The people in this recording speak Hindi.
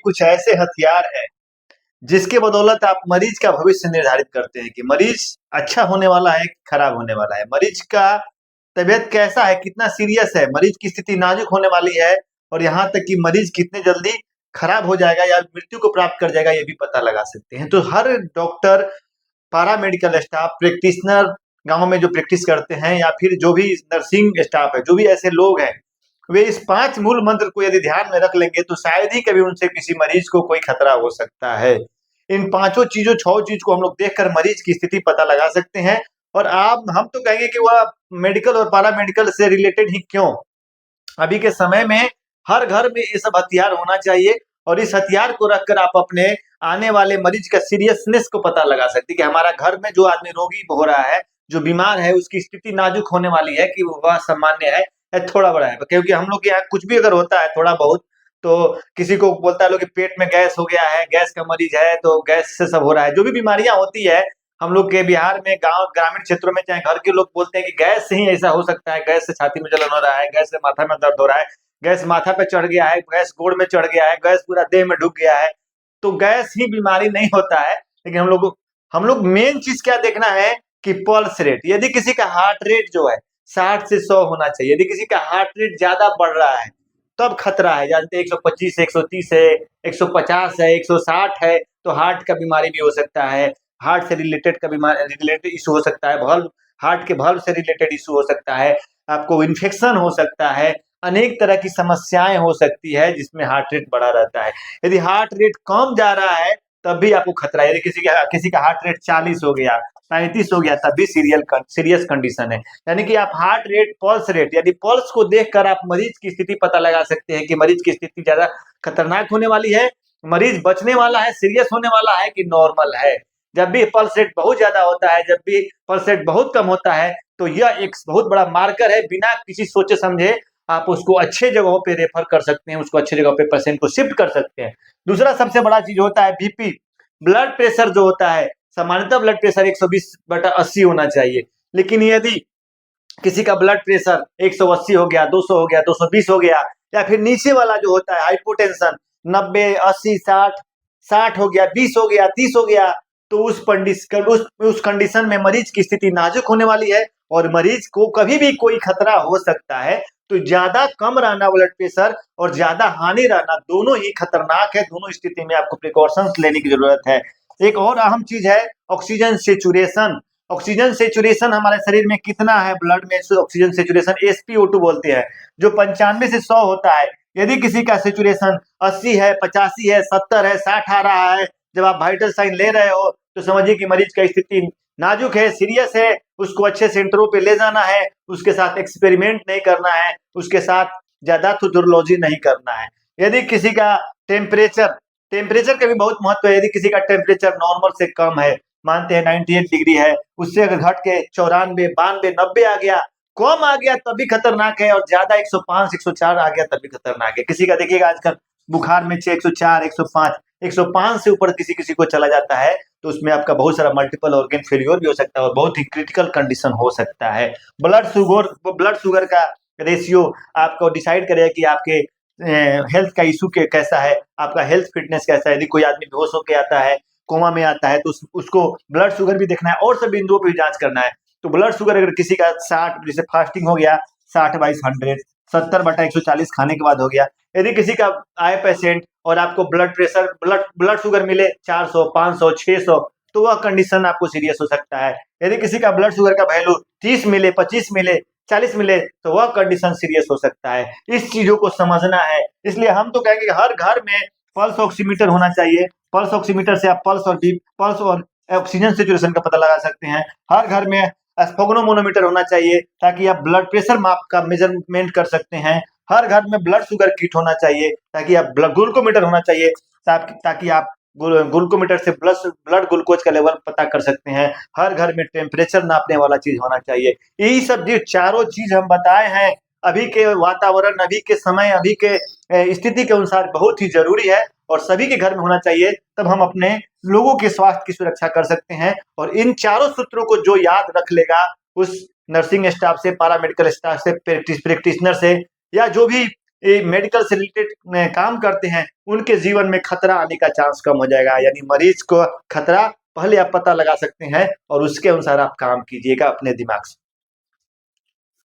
कुछ ऐसे हथियार हैं जिसके बदौलत आप मरीज का भविष्य निर्धारित करते हैं कि मरीज अच्छा होने वाला है कि खराब होने वाला है, मरीज का तबीयत कैसा है, कितना सीरियस है, मरीज की स्थिति नाजुक होने वाली है और यहाँ तक कि मरीज कितने जल्दी खराब हो जाएगा या मृत्यु को प्राप्त कर जाएगा ये भी पता लगा सकते हैं। तो हर डॉक्टर, पैरामेडिकल स्टाफ, प्रैक्टिशनर, गाँव में जो प्रैक्टिस करते हैं या फिर जो भी नर्सिंग स्टाफ है, जो भी ऐसे लोग हैं, वे इस 5 मूल मंत्र को यदि ध्यान में रख लेंगे तो शायद ही कभी उनसे किसी मरीज को कोई खतरा हो सकता है। इन 5 चीज़ों 6 चीज़ को हम लोग देखकर मरीज की स्थिति पता लगा सकते हैं और हम तो कहेंगे कि वह मेडिकल और पैरामेडिकल से रिलेटेड ही क्यों, अभी के समय में हर घर में ये सब हथियार होना चाहिए और इस हथियार को रखकर आप अपने आने वाले मरीज का सीरियसनेस को पता लगा सकते हैं कि हमारा घर में जो आदमी रोगी हो रहा है, जो बीमार है, उसकी स्थिति नाजुक होने वाली है कि वह सामान्य है या थोड़ा बड़ा है। क्योंकि हम लोग के यहाँ कुछ भी अगर होता है थोड़ा बहुत तो किसी को बोलता है लोग कि पेट में गैस हो गया है, गैस का मरीज है, तो गैस से सब हो रहा है। जो भी बीमारियां होती है हम लोग के बिहार में, गांव ग्रामीण क्षेत्रों में, चाहे घर के लोग बोलते हैं कि गैस से ही ऐसा हो सकता है, गैस से छाती में जलन हो रहा है, गैस से माथा में दर्द हो रहा है, गैस माथा पे चढ़ गया है, गैस गोड़ में चढ़ गया है, गैस पूरा देह में ढुक गया है। तो गैस ही बीमारी नहीं होता है, लेकिन हम लोग मेन चीज क्या देखना है कि पल्स रेट। यदि किसी का हार्ट रेट जो है 60 से 100 होना चाहिए, यदि किसी का हार्ट रेट ज्यादा बढ़ रहा है तब खतरा है। जानते हैं 125 है, 130 है, 150 है, 160 है तो हार्ट का बीमारी भी हो सकता है, हार्ट से रिलेटेड का बीमारी, रिलेटेड इशू हो सकता है, valve, हार्ट के valve से रिलेटेड इशू हो सकता है, आपको इन्फेक्शन हो सकता है, अनेक तरह की समस्याएं हो सकती है जिसमें हार्ट रेट बढ़ा रहता है। यदि हार्ट रेट कम जा रहा है तब भी आपको खतरा है। यदि किसी का हार्ट रेट 40 हो गया, 35 हो गया तब भी सीरियस कंडीशन है। यानी कि आप हार्ट रेट, पल्स रेट, यानी पल्स को देखकर आप मरीज की स्थिति पता लगा सकते हैं कि मरीज की स्थिति ज्यादा खतरनाक होने वाली है, मरीज बचने वाला है, सीरियस होने वाला है कि नॉर्मल है। जब भी पल्स रेट बहुत ज्यादा होता है, जब भी पल्स रेट बहुत कम होता है तो यह एक बहुत बड़ा मार्कर है। बिना किसी सोचे समझे आप उसको अच्छे जगहों पे रेफर कर सकते हैं, उसको अच्छे जगह पे पेशेंट को शिफ्ट कर सकते हैं। दूसरा सबसे बड़ा चीज होता है बीपी, ब्लड प्रेशर जो होता है। सामान्यतः ब्लड प्रेशर 120/80 होना चाहिए, लेकिन यदि किसी का ब्लड प्रेशर 180 हो गया, 200 हो गया, 220 हो गया, या फिर नीचे वाला जो होता है हाइपोटेंशन 90, 80, 60 हो गया, 20 हो गया, 30 हो गया, तो उस कंडीशन में मरीज की स्थिति नाजुक होने वाली है और मरीज को कभी भी कोई खतरा हो सकता है। तो ज्यादा कम रहना ब्लड प्रेशर और ज्यादा हानि रहना दोनों ही खतरनाक है। दोनों स्थिति में आपको प्रिकॉशंस लेने की जरूरत है। एक और अहम चीज है ऑक्सीजन सेचुरेशन। ऑक्सीजन सेचुरेशन हमारे शरीर में कितना है, ब्लड में ऑक्सीजन सेचुरेशन SpO2 बोलते हैं, जो 95 से 100 होता है। यदि किसी का सेचुरेशन 80 है, 85 है, 70 है, 60 आ रहा है, जब आप वाइटल साइन ले रहे हो तो समझिए कि मरीज का स्थिति नाजुक है, सीरियस है, उसको अच्छे सेंटरों पे ले जाना है, उसके साथ एक्सपेरिमेंट नहीं करना है, उसके साथ ज्यादा थुथुरलॉजी नहीं करना है। यदि किसी का टेम्परेचर का भी बहुत महत्व है। यदि किसी का टेम्परेचर नॉर्मल से कम है, मानते हैं 98 डिग्री है, उससे अगर घट के 94, 92, 90 आ गया, कम आ गया तब भी खतरनाक है और ज्यादा 105, 104 आ गया तब भी खतरनाक है। किसी का देखिएगा आजकल बुखार में 104, 105, 105 से ऊपर किसी किसी को चला जाता है तो उसमें आपका बहुत सारा मल्टीपल ऑर्गन फेलियर भी हो सकता है और बहुत ही क्रिटिकल कंडीशन हो सकता है। ब्लड शुगर का रेशियो आपको डिसाइड करेगा कि आपके हेल्थ का इशू कैसा है, आपका हेल्थ फिटनेस कैसा है। यदि कोई आदमी बेहोश होकर आता है, कोमा में आता है, तो उसको ब्लड शुगर भी देखना है और सब बिंदुओं पर भी जांच करना है। तो ब्लड शुगर अगर किसी का 60, जैसे फास्टिंग हो गया 60/100, 70/140 खाने के बाद हो गया। यदि किसी का आए पेशेंट और आपको ब्लड शुगर मिले 400, 500, 600 तो वह कंडीशन आपको सीरियस हो सकता है। यदि किसी का ब्लड शुगर का वैल्यू 30 मिले, 25 मिले, 40 मिले तो वह कंडीशन सीरियस हो सकता है। इस चीजों को समझना है। इसलिए हम तो कहेंगे हर घर में पल्स ऑक्सीमीटर होना चाहिए। पल्स ऑक्सीमीटर से आप पल्स और ऑक्सीजन सेचुरेशन का पता लगा सकते हैं। हर घर में स्फोग्नोमोनोमीटर होना चाहिए ताकि आप ब्लड प्रेशर माप का मेजरमेंट कर सकते हैं। हर घर में ब्लड शुगर किट होना चाहिए ताकि आप ग्लूकोमीटर होना चाहिए ताकि आप ग्लूकोमीटर से ब्लड ग्लूकोज का लेवल पता कर सकते हैं। हर घर में टेम्परेचर नापने वाला चीज होना चाहिए। यही सब जो चारों चीज हम बताए हैं अभी के वातावरण, अभी के समय, अभी के स्थिति के अनुसार बहुत ही जरूरी है और सभी के घर में होना चाहिए। तब हम अपने लोगों के स्वास्थ्य की सुरक्षा कर सकते हैं। और इन चारों सूत्रों को जो याद रख लेगा उस नर्सिंग स्टाफ से, पैरामेडिकल स्टाफ से, प्रैक्टिशनर से या जो भी ये मेडिकल से रिलेटेड काम करते हैं, उनके जीवन में खतरा आने का चांस कम हो जाएगा। यानी मरीज को खतरा पहले आप पता लगा सकते हैं और उसके अनुसार आप काम कीजिएगा अपने दिमाग से।